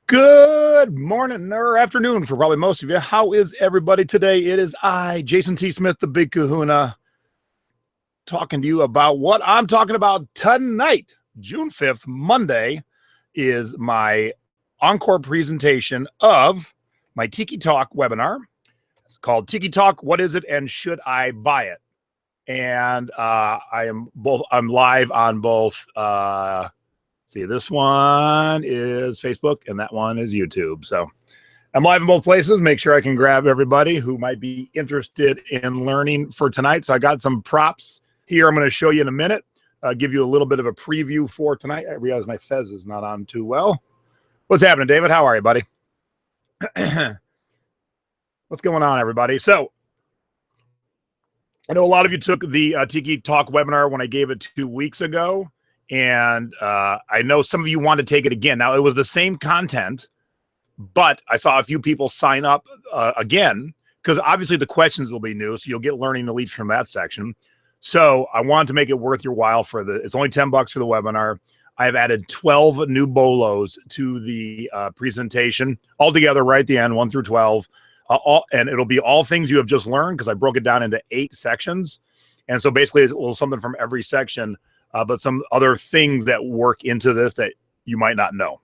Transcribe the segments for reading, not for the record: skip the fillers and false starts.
Good morning or afternoon for probably most of you. How is everybody today? It is I, Jason T. Smith, the Big Kahuna, talking to you about what I'm talking about tonight. June 5th, Monday, is my encore presentation of my Tiki Talk webinar. It's called Tiki Talk, What Is It and Should I Buy It? And I'm live on both see, this one is Facebook and that one is YouTube. So I'm live in both places. Make sure I can grab everybody who might be interested in learning for tonight. So I got some props here I'm going to show you in a minute. Give you a little bit of a preview for tonight. I realize my fez is not on too well. What's happening, David? How are you, buddy? What's going on, everybody? So I know a lot of you took the Tiki Talk webinar when I gave it 2 weeks ago. And I know some of you want to take it again. Now, it was the same content, but I saw a few people sign up again, because obviously the questions will be new, so you'll get learning the leads from that section. So I wanted to make it worth your while it's only $10 for the webinar. I have added 12 new bolos to the presentation altogether right at the end, 1 through 12. And it'll be all things you have just learned, because I broke it down into 8 sections. And so basically it's a little something from every section. But some other things that work into this that you might not know.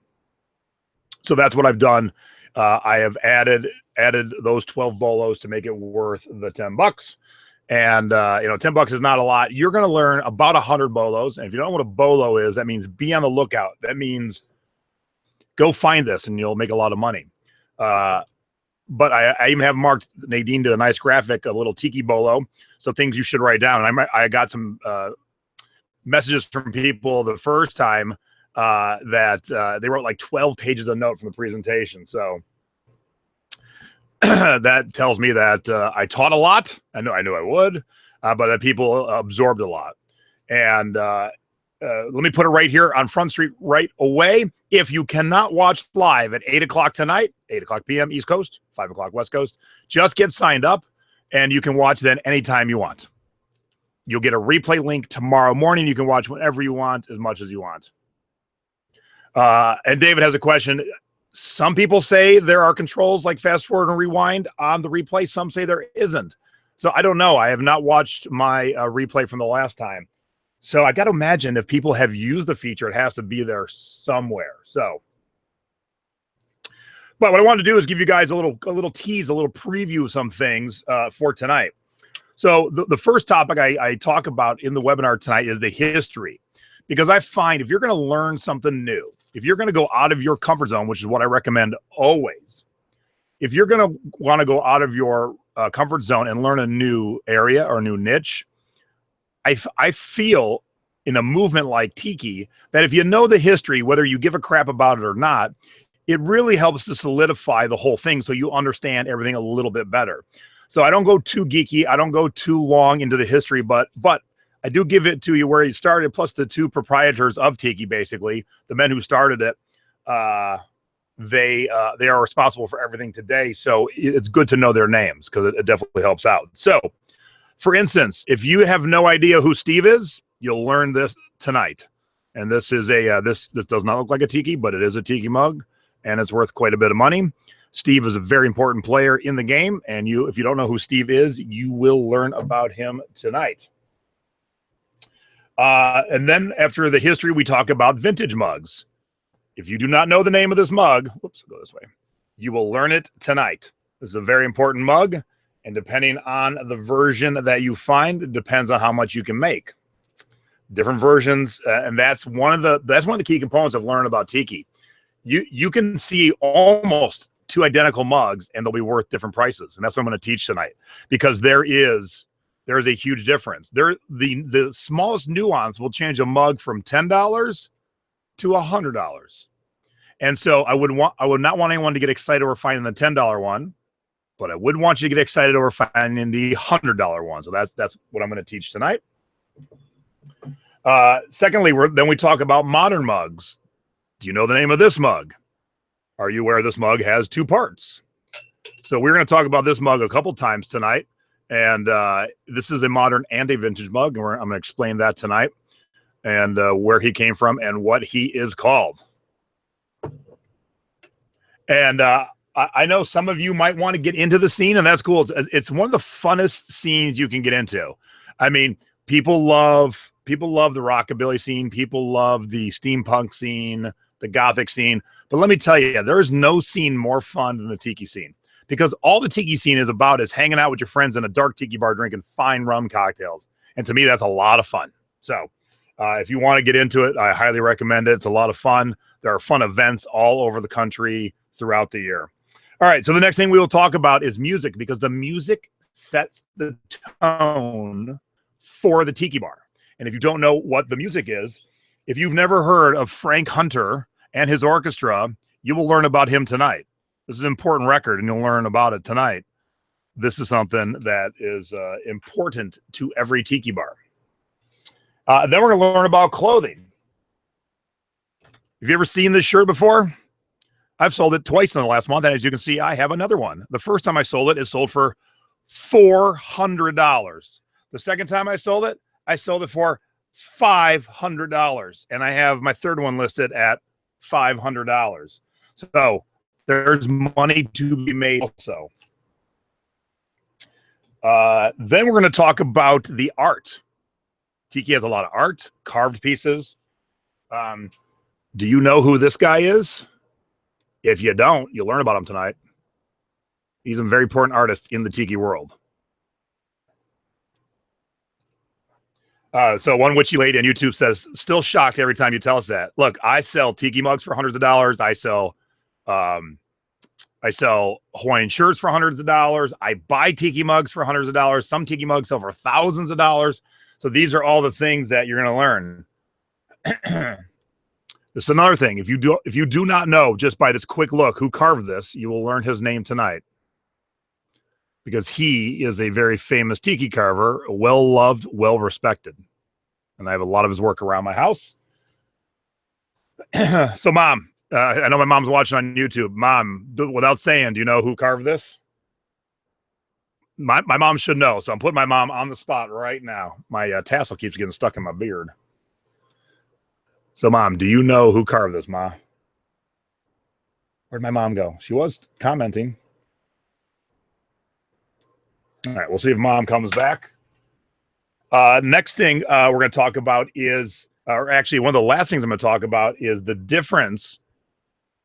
So that's what I've done. I have added those 12 bolos to make it worth the $10. And $10 is not a lot. You're going to learn about 100 bolos. And if you don't know what a bolo is, that means be on the lookout. That means go find this and you'll make a lot of money. But I even have marked, Nadine did a nice graphic, a little tiki bolo. So things you should write down. And I got some messages from people the first time that they wrote like 12 pages of note from the presentation. So that tells me that I taught a lot. I knew I would, but that people absorbed a lot. And let me put it right here on Front Street right away. If you cannot watch live at 8 o'clock tonight, 8 o'clock p.m. East Coast, 5 o'clock West Coast, just get signed up and you can watch then anytime you want. You'll get a replay link tomorrow morning. You can watch whenever you want, as much as you want. And David has a question. Some people say there are controls like fast forward and rewind on the replay. Some say there isn't. So I don't know. I have not watched my replay from the last time. So I got to imagine if people have used the feature, it has to be there somewhere. So, but what I wanted to do is give you guys a little tease, a little preview of some things for tonight. So the first topic I talk about in the webinar tonight is the history, because I find if you're going to learn something new, if you're going to go out of your comfort zone, which is what I recommend always, if you're going to want to go out of your comfort zone and learn a new area or a new niche, I feel in a movement like Tiki that if you know the history, whether you give a crap about it or not, it really helps to solidify the whole thing so you understand everything a little bit better. So I don't go too geeky. I don't go too long into the history, but I do give it to you where he started, plus the 2 proprietors of Tiki, basically, the men who started it. They are responsible for everything today. So it's good to know their names because it definitely helps out. So, for instance, if you have no idea who Steve is, you'll learn this tonight. And this is this does not look like a Tiki, but it is a Tiki mug, and it's worth quite a bit of money. Steve is a very important player in the game, and if you don't know who Steve is, you will learn about him tonight. And then after the history, we talk about vintage mugs. If you do not know the name of this mug, whoops, go this way, you will learn it tonight. This is a very important mug, and depending on the version that you find, it depends on how much you can make. Different versions, and that's one of the key components of learning about Tiki. You can see almost 2 identical mugs and they'll be worth different prices. And that's what I'm going to teach tonight, because there is a huge difference. The smallest nuance will change a mug from $10 to $100. And so I would not want anyone to get excited over finding the $10 one, but I would want you to get excited over finding the $100 one. So that's what I'm going to teach tonight. Secondly, then we talk about modern mugs. Do you know the name of this mug? Are you aware this mug has 2 parts? So we're going to talk about this mug a couple times tonight. And this is a modern and a vintage mug. And I'm going to explain that tonight and where he came from and what he is called. And I know some of you might want to get into the scene, and that's cool. It's one of the funnest scenes you can get into. I mean, people love the rockabilly scene. People love the steampunk scene, the gothic scene. But let me tell you, there is no scene more fun than the tiki scene, because all the tiki scene is about is hanging out with your friends in a dark tiki bar, drinking fine rum cocktails. And to me, that's a lot of fun. So if you want to get into it, I highly recommend it. It's a lot of fun. There are fun events all over the country throughout the year. All right, so the next thing we will talk about is music, because the music sets the tone for the tiki bar. And if you don't know what the music is, if you've never heard of Frank Hunter and his orchestra, you will learn about him tonight. This is an important record, and you'll learn about it tonight. This is something that is important to every tiki bar. Then we're going to learn about clothing. Have you ever seen this shirt before? I've sold it twice in the last month, and as you can see, I have another one. The first time I sold it sold for $400. The second time I sold it for $500, and I have my third one listed at $500. So there's money to be made also. Then we're going to talk about the art. Tiki has a lot of art, carved pieces. Do you know who this guy is? If you don't, you'll learn about him tonight. He's a very important artist in the tiki world. So one witchy lady on YouTube says, still shocked every time you tell us that. Look, I sell tiki mugs for hundreds of dollars. I sell Hawaiian shirts for hundreds of dollars. I buy tiki mugs for hundreds of dollars. Some tiki mugs sell for thousands of dollars. So these are all the things that you're going to learn. This is another thing. If you do not know just by this quick look who carved this, you will learn his name tonight, because he is a very famous tiki carver, well-loved, well-respected. And I have a lot of his work around my house. So, Mom, I know my mom's watching on YouTube. Mom, without saying, do you know who carved this? My mom should know, so I'm putting my mom on the spot right now. My tassel keeps getting stuck in my beard. So, Mom, do you know who carved this, Ma? Where'd my mom go? She was commenting. All right, we'll see if Mom comes back. Next thing we're going to talk about is, or actually one of the last things I'm going to talk about is the difference.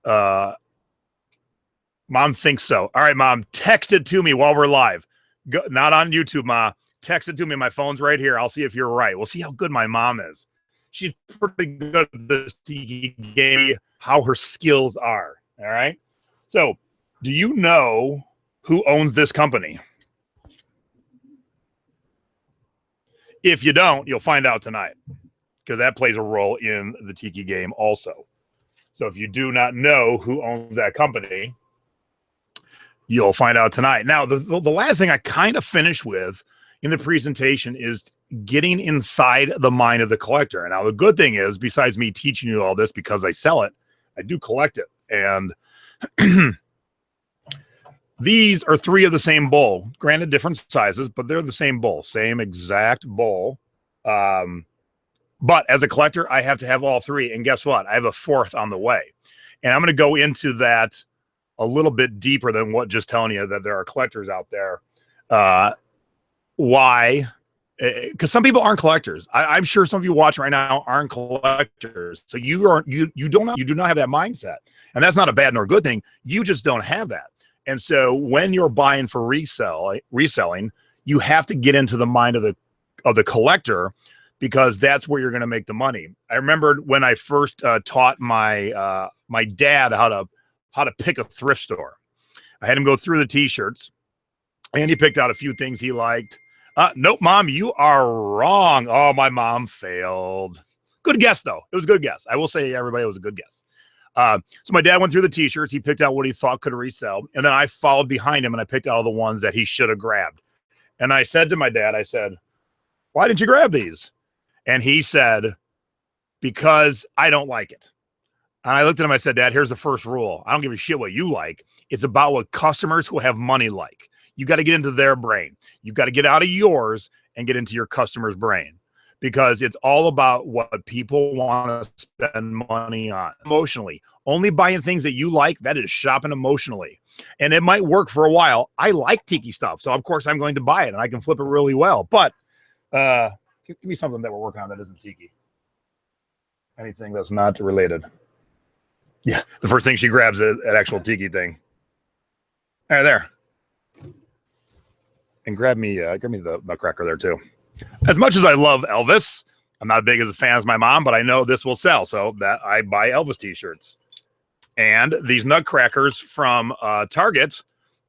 Mom thinks so. All right, Mom, text it to me while we're live. Not on YouTube, Ma. Text it to me. My phone's right here. I'll see if you're right. We'll see how good my mom is. She's pretty good at this tiki game, how her skills are. All right. So, do you know who owns this company? If you don't, you'll find out tonight, because that plays a role in the tiki game also. So if you do not know who owns that company, you'll find out tonight. Now, the last thing I kind of finished with in the presentation is getting inside the mind of the collector. And now the good thing is, besides me teaching you all this because I sell it, I do collect it. And these are three of the same bowl, granted different sizes, but they're the same bowl, same exact bowl. But as a collector, I have to have all three. And guess what? I have a fourth on the way. And I'm going to go into that a little bit deeper than what just telling you that there are collectors out there. Why? Because some people aren't collectors. I'm sure some of you watching right now aren't collectors. So you do not have that mindset. And that's not a bad nor good thing. You just don't have that. And so when you're buying for reselling, you have to get into the mind of the collector, because that's where you're going to make the money. I remember when I first taught my my dad how to pick a thrift store. I had him go through the t-shirts, and he picked out a few things he liked. Nope, Mom, you are wrong. Oh, my mom failed. Good guess, though. It was a good guess. I will say, everybody, it was a good guess. So my dad went through the t-shirts. He picked out what he thought could resell. And then I followed behind him, and I picked out all the ones that he should have grabbed. And I said to my dad, I said, why didn't you grab these? And he said, because I don't like it. And I looked at him, I said, Dad, here's the first rule. I don't give a shit what you like. It's about what customers who have money like. You got to get into their brain. You got to get out of yours and get into your customer's brain. because it's all about what people want to spend money on emotionally. Only buying things that you like, that is shopping emotionally. And it might work for a while. I like tiki stuff, so of course I'm going to buy it, and I can flip it really well. But give me something that we're working on that isn't tiki. Anything that's not related. Yeah, the first thing she grabs is an actual tiki thing. All right, there. And grab me the nutcracker there too. As much as I love Elvis, I'm not as big as a fan as my mom, but I know this will sell, so that I buy Elvis t-shirts. And these nutcrackers from Target,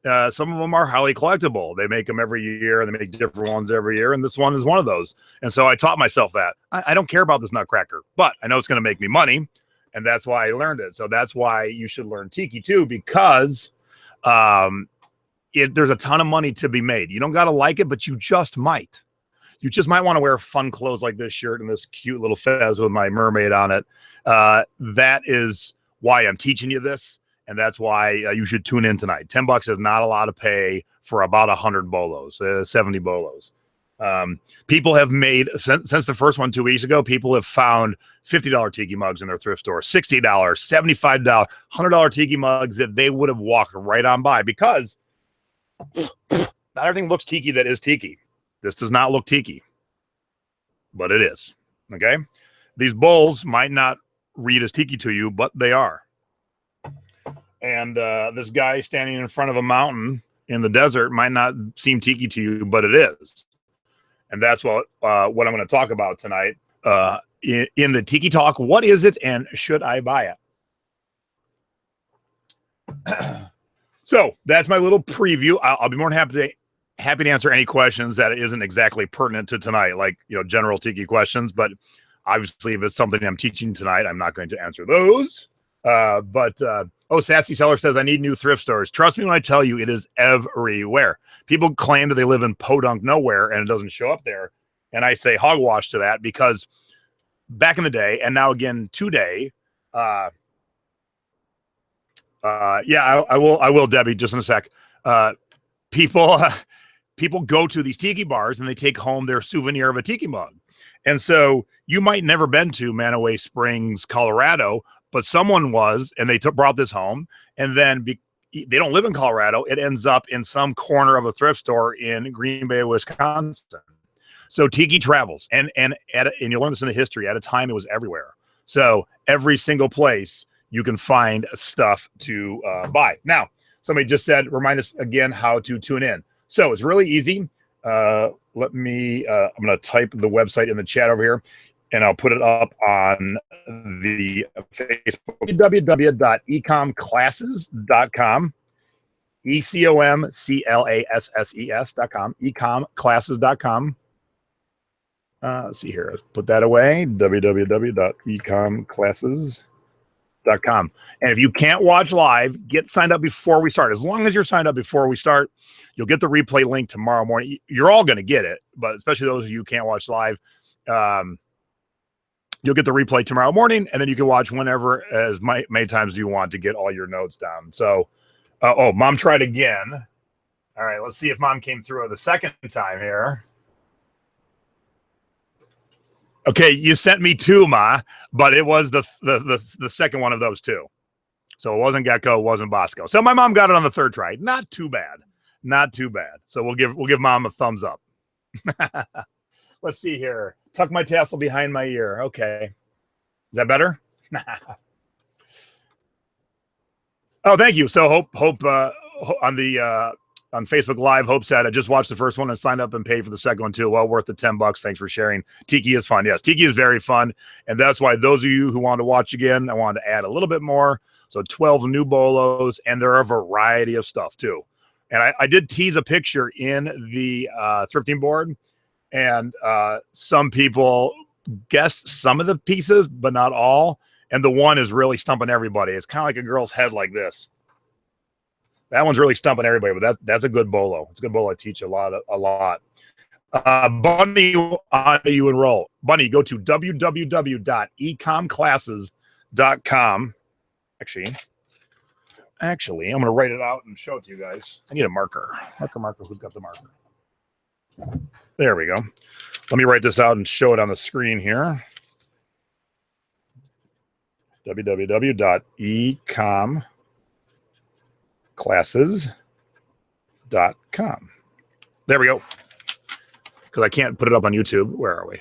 some of them are highly collectible. They make them every year, and they make different ones every year, and this one is one of those. And so I taught myself that. I don't care about this nutcracker, but I know it's going to make me money, and that's why I learned it. So that's why you should learn tiki too, because there's a ton of money to be made. You don't got to like it, but you just might. You just might want to wear fun clothes like this shirt and this cute little fez with my mermaid on it. That is why I'm teaching you this, and that's why you should tune in tonight. $10 is not a lot of pay for about 100 bolos, 70 bolos. People have made, since the first one 2 weeks ago, people have found $50 tiki mugs in their thrift store, $60, $75, $100 tiki mugs that they would have walked right on by, because not everything looks tiki that is tiki. This does not look tiki, but it is. Okay? These bowls might not read as tiki to you, but they are. And this guy standing in front of a mountain in the desert might not seem tiki to you, but it is. And that's what I'm going to talk about tonight in the Tiki Talk. What is it, and should I buy it? So that's my little preview. I'll be more than happy to answer any questions that isn't exactly pertinent to tonight, like general tiki questions. But obviously, if it's something I'm teaching tonight, I'm not going to answer those. Sassy Seller says, I need new thrift stores. Trust me when I tell you, it is everywhere. People claim that they live in podunk nowhere and it doesn't show up there. And I say hogwash to that, because back in the day, and now again today, I will, Debbie, just in a sec. People go to these tiki bars and they take home their souvenir of a tiki mug. And so you might never been to Manaway Springs, Colorado, but someone was, and they brought this home. And then they don't live in Colorado. It ends up in some corner of a thrift store in Green Bay, Wisconsin. So tiki travels, and you'll learn this in the history. At a time, it was everywhere. So every single place you can find stuff to buy. Now, somebody just said, remind us again how to tune in. So it's really easy. I'm going to type the website in the chat over here, and I'll put it up on the Facebook, www.ecomclasses.com, ECOMCLASSES.com, ecomclasses.com. Let's see here. Let's put that away, www.ecomclasses.com. And if you can't watch live, get signed up before we start. As long as you're signed up before we start, you'll get the replay link tomorrow morning. You're all going to get it, but especially those of you who can't watch live, you'll get the replay tomorrow morning, and then you can watch whenever, as many times as you want to get all your notes down. So, Mom tried again. All right, let's see if Mom came through the second time here. Okay, you sent me two, Ma, but it was the second one of those two. So it wasn't Gecko, it wasn't Bosco. So my mom got it on the third try. Not too bad. Not too bad. So we'll give Mom a thumbs up. Let's see here. Tuck my tassel behind my ear. Okay. Is that better? Oh, thank you. So Hope on Facebook Live, Hope said, I just watched the first one and signed up and paid for the second one too. Well worth the $10. Thanks for sharing. Tiki is fun. Yes, Tiki is very fun. And that's why those of you who want to watch again, I wanted to add a little bit more. So 12 new bolos, and there are a variety of stuff too. And I did tease a picture in the thrifting board, and some people guessed some of the pieces, but not all. And the one is really stumping everybody. It's kind of like a girl's head like this. That one's really stumping everybody, but that's a good bolo. It's a good bolo. I teach a lot. Bunny, how do you enroll? Bunny, go to www.ecomclasses.com. Actually, I'm going to write it out and show it to you guys. I need a marker. Marker. Who's got the marker? There we go. Let me write this out and show it on the screen here. www.ecomclasses.com. There we go. Because I can't put it up on YouTube. Where are we?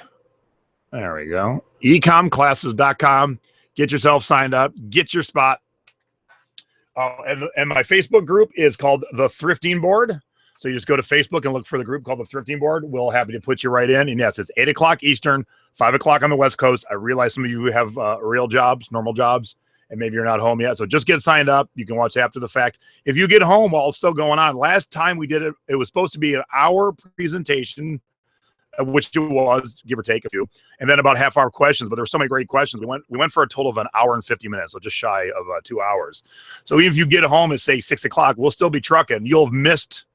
There we go. ecomclasses.com. Get yourself signed up. Get your spot. And my Facebook group is called The Thrifting Board. So you just go to Facebook and look for the group called The Thrifting Board. We'll happy to put you right in. And yes, it's 8 o'clock Eastern, 5 o'clock on the West Coast. I realize some of you have real jobs, normal jobs, and maybe you're not home yet. So just get signed up. You can watch after the fact. If you get home while it's still going on, last time we did it, it was supposed to be an hour presentation, which it was, give or take a few, and then about half-hour questions. But there were so many great questions. We went for a total of an hour and 50 minutes, so just shy of 2 hours. So even if you get home at, say, 6 o'clock, we'll still be trucking. You'll have missed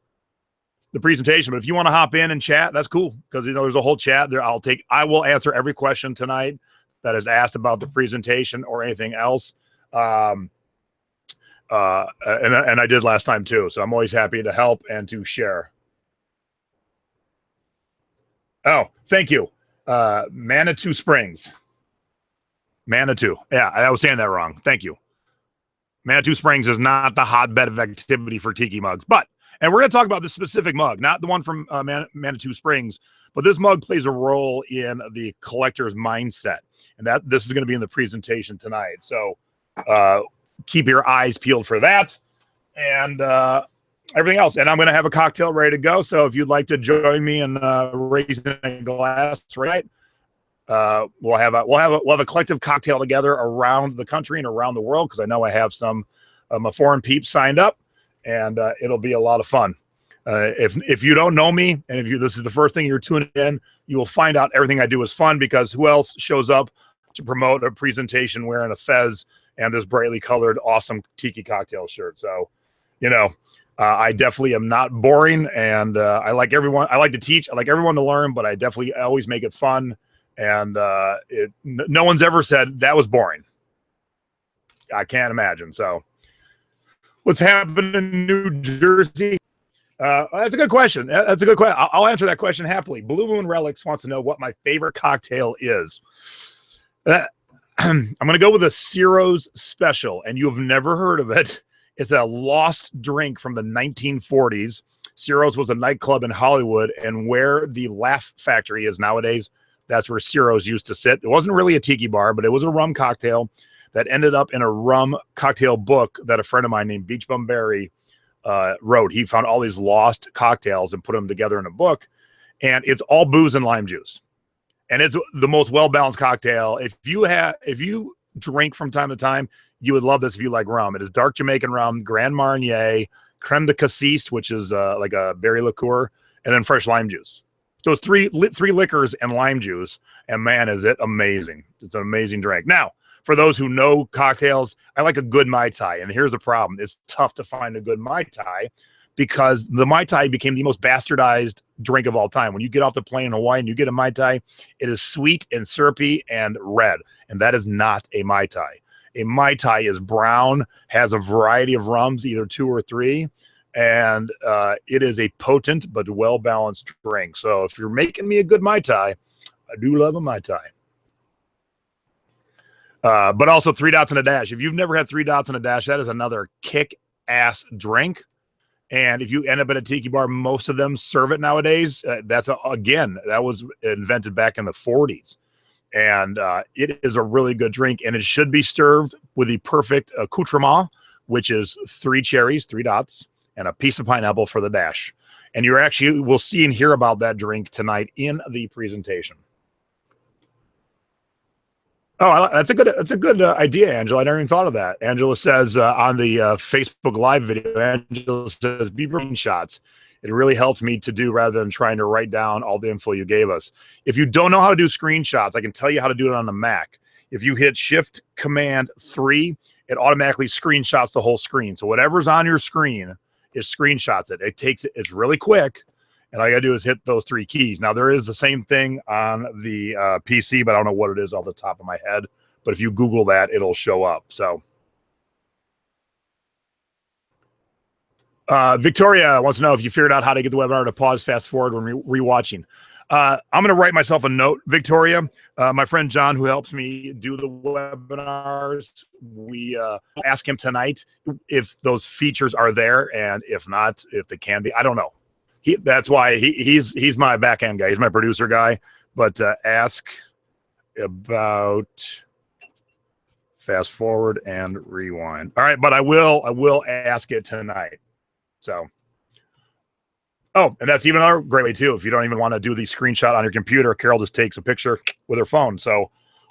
the presentation. But if you want to hop in and chat, that's cool, because there's a whole chat there. I will answer every question tonight that is asked about the presentation or anything else. And I did last time too. So I'm always happy to help and to share. Oh, thank you. Manitou Springs. Manitou. Yeah, I was saying that wrong. Thank you. Manitou Springs is not the hotbed of activity for tiki mugs, and we're going to talk about this specific mug, not the one from Manitou Springs, but this mug plays a role in the collector's mindset, and this is going to be in the presentation tonight. So keep your eyes peeled for that, and everything else. And I'm going to have a cocktail ready to go. So if you'd like to join me in raising a glass, right? We'll have a collective cocktail together around the country and around the world, because I know I have some my foreign peeps signed up, and it'll be a lot of fun. If you don't know me, and this is the first thing you're tuning in, you will find out everything I do is fun, because who else shows up to promote a presentation wearing a fez and this brightly colored, awesome tiki cocktail shirt? So, I definitely am not boring, and I like everyone. I like to teach. I like everyone to learn, but I definitely always make it fun. And no one's ever said that was boring. I can't imagine. So what's happening in New Jersey? That's a good question. That's a good question. I'll answer that question happily. Blue Moon Relics wants to know what my favorite cocktail is. I'm going to go with a Ciro's Special, and you have never heard of it. It's a lost drink from the 1940s. Ciro's was a nightclub in Hollywood, and where the Laugh Factory is nowadays, that's where Ciro's used to sit. It wasn't really a tiki bar, but it was a rum cocktail that ended up in a rum cocktail book that a friend of mine named Beach Bum Barry wrote. He found all these lost cocktails and put them together in a book, and it's all booze and lime juice. And it's the most well-balanced cocktail. If you drink from time to time, you would love this if you like rum. It is dark Jamaican rum, Grand Marnier, creme de cassis, which is like a berry liqueur, and then fresh lime juice. So it's three liquors and lime juice, and man, is it amazing. It's an amazing drink. Now, for those who know cocktails, I like a good Mai Tai, and here's the problem. It's tough to find a good Mai Tai, because the Mai Tai became the most bastardized drink of all time. When you get off the plane in Hawaii and you get a Mai Tai, it is sweet and syrupy and red, and that is not a Mai Tai. A Mai Tai is brown, has a variety of rums, either 2 or 3, and it is a potent but well-balanced drink. So if you're making me a good Mai Tai, I do love a Mai Tai. But also 3 dots and a dash. If you've never had 3 dots and a dash, that is another kick-ass drink. And if you end up at a tiki bar, most of them serve it nowadays. That was invented back in the 40s. And it is a really good drink, and it should be served with the perfect accoutrement, which is 3 cherries, 3 dots, and a piece of pineapple for the dash. And we'll see and hear about that drink tonight in the presentation. Oh, that's a good idea, Angela. I never even thought of that. Angela says on the Facebook Live video, Angela says, be screenshots. It really helped me to do rather than trying to write down all the info you gave us. If you don't know how to do screenshots, I can tell you how to do it on the Mac. If you hit Shift Command 3, it automatically screenshots the whole screen. So whatever's on your screen, it screenshots it. It's really quick. And all you gotta do is hit those 3 keys. Now, there is the same thing on the PC, but I don't know what it is off the top of my head. But if you Google that, it'll show up. So, Victoria wants to know if you figured out how to get the webinar to pause, fast forward when rewatching. I'm going to write myself a note, Victoria. My friend John, who helps me do the webinars, we ask him tonight if those features are there, and if not, if they can be. I don't know. That's why he's my back end guy. He's my producer guy. But ask about fast forward and rewind. All right, but I will ask it tonight. So, oh, and that's even another great way too. If you don't even want to do the screenshot on your computer, Carol just takes a picture with her phone. So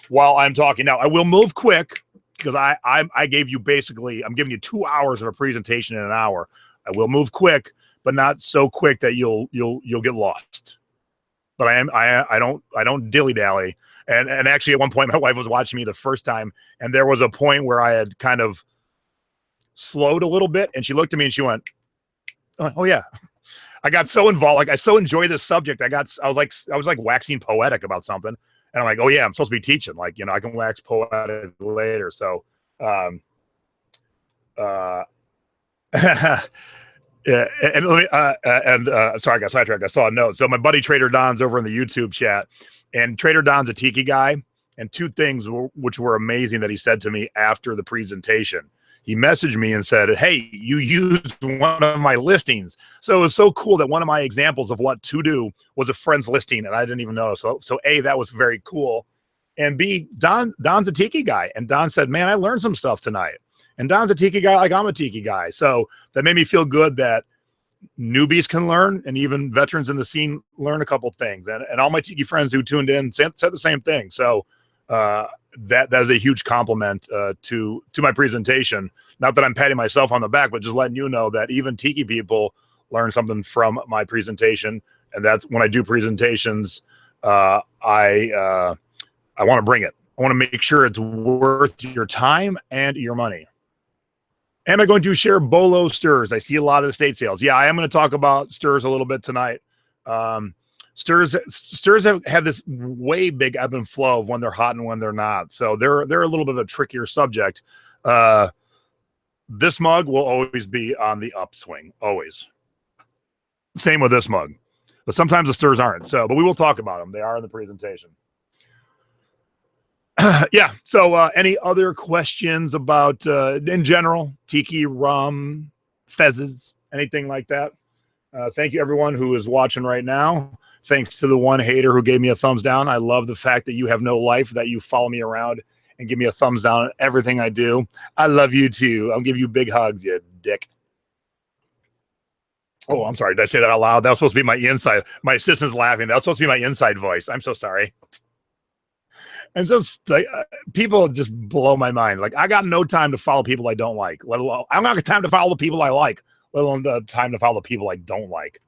while I'm talking now, I will move quick because I gave you basically, I'm giving you 2 hours of a presentation in an hour. I will move quick, but not so quick that you'll get lost. But I don't dilly dally. And actually at one point my wife was watching me the first time, and there was a point where I had kind of slowed a little bit, and she looked at me and she went, "Oh yeah." I got so involved. Like, I so enjoy this subject. I was like waxing poetic about something. And I'm like, oh yeah, I'm supposed to be teaching. Like, you know, I can wax poetic later. So, yeah, and sorry, I got sidetracked. I saw a note. So my buddy Trader Don's over in the YouTube chat, and Trader Don's a Tiki guy. And two things which were amazing that he said to me after the presentation. He messaged me and said, "Hey, you used one of my listings." So it was so cool that one of my examples of what to do was a friend's listing, and I didn't even know. So A, that was very cool. And B, Don's a Tiki guy. And Don said, "Man, I learned some stuff tonight." And Don's a Tiki guy like I'm a Tiki guy. So that made me feel good that newbies can learn, and even veterans in the scene learn a couple things. And all my Tiki friends who tuned in said the same thing. So that is a huge compliment to my presentation. Not that I'm patting myself on the back, but just letting you know that even Tiki people learn something from my presentation. And that's when I do presentations, I want to bring it. I want to make sure it's worth your time and your money. Am I going to share Bolo stirs? I see a lot of estate sales. Yeah, I am going to talk about stirs a little bit tonight. Stirs have this way big ebb and flow of when they're hot and when they're not. So they're a little bit of a trickier subject. This mug will always be on the upswing, always. Same with this mug. But sometimes the stirs aren't. So, but we will talk about them. They are in the presentation. Yeah. So any other questions about, in general, Tiki, rum, fezzes, anything like that? Thank you, everyone who is watching right now. Thanks to the one hater who gave me a thumbs down. I love the fact that you have no life, that you follow me around and give me a thumbs down on everything I do. I love you too. I'll give you big hugs, you dick. Oh, I'm sorry. Did I say that out loud? That was supposed to be my inside. My assistant's laughing. That was supposed to be my inside voice. I'm so sorry. And so people just blow my mind. Like, I got no time to follow people I don't like, let alone I'm not got time to follow the people I like, let alone the time to follow the people I don't like.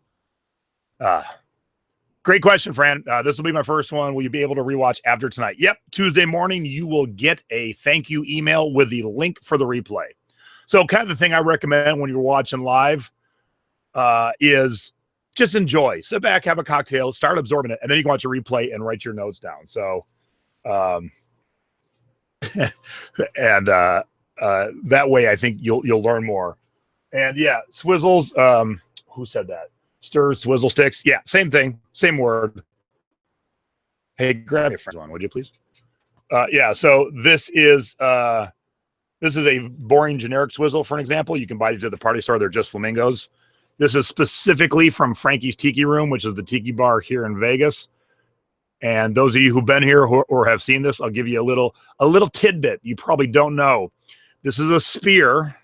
Great question, Fran. This will be my first one. Will you be able to rewatch after tonight? Yep. Tuesday morning, you will get a thank you email with the link for the replay. So kind of the thing I recommend when you're watching live is just enjoy. Sit back, have a cocktail, start absorbing it, and then you can watch a replay and write your notes down. So, and that way I think you'll learn more. And yeah, Swizzles, who said that? Stirs, swizzle sticks. Yeah, same thing, same word. Hey, grab your friend one, would you please? Yeah, so this is a boring generic swizzle, for an example. You can buy these at the party store. They're just flamingos. This is specifically from Frankie's Tiki Room, which is the tiki bar here in Vegas. And those of you who've been here or have seen this, I'll give you a little tidbit you probably don't know. This is a spear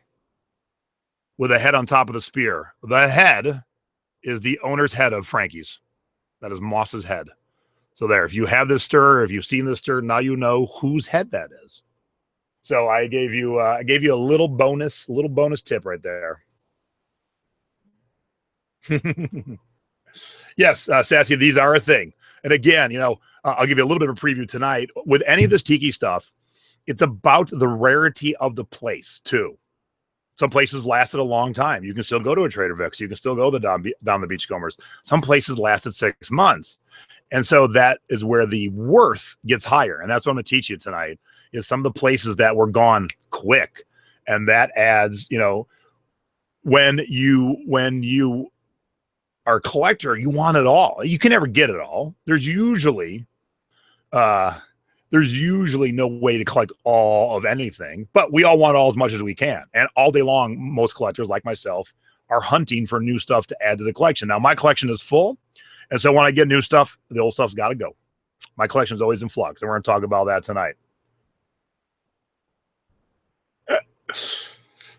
with a head on top of the spear. The head is the owner's head of Frankie's. That is Moss's head. So there, if you have this stir, if you've seen this stir, now you know whose head that is. So I gave you a little bonus tip right there. Yes, Sassy, these are a thing. And again, you know, I'll give you a little bit of a preview tonight. With any of this tiki stuff, it's about the rarity of the place too. Some places lasted a long time. You can still go to a Trader Vic's. You can still go to down the Beachcombers. Some places lasted 6 months. And so that is where the worth gets higher. And that's what I'm going to teach you tonight, is some of the places that were gone quick. And that adds, you know, when you are a collector, you want it all. You can never get it all. There's usually no way to collect all of anything, but we all want all as much as we can. And all day long, most collectors like myself are hunting for new stuff to add to the collection. Now, my collection is full. And so when I get new stuff, the old stuff's got to go. My collection is always in flux. And we're going to talk about that tonight.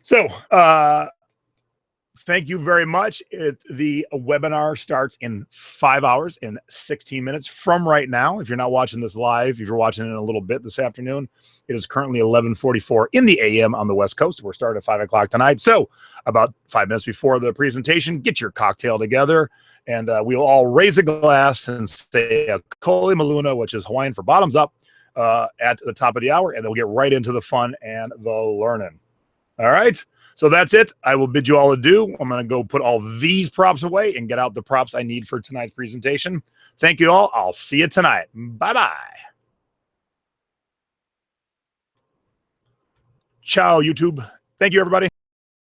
So, thank you very much. The webinar starts in 5 hours and 16 minutes from right now. If you're not watching this live, if you're watching it in a little bit this afternoon, it is currently 11:44 in the AM on the West Coast. We're starting at 5 o'clock tonight. So about 5 minutes before the presentation, get your cocktail together, and we'll all raise a glass and say a Koli Maluna, which is Hawaiian for bottoms up, at the top of the hour, and then we'll get right into the fun and the learning. All right. So that's it. I will bid you all adieu. I'm going to go put all these props away and get out the props I need for tonight's presentation. Thank you all. I'll see you tonight. Bye-bye. Ciao, YouTube. Thank you, everybody.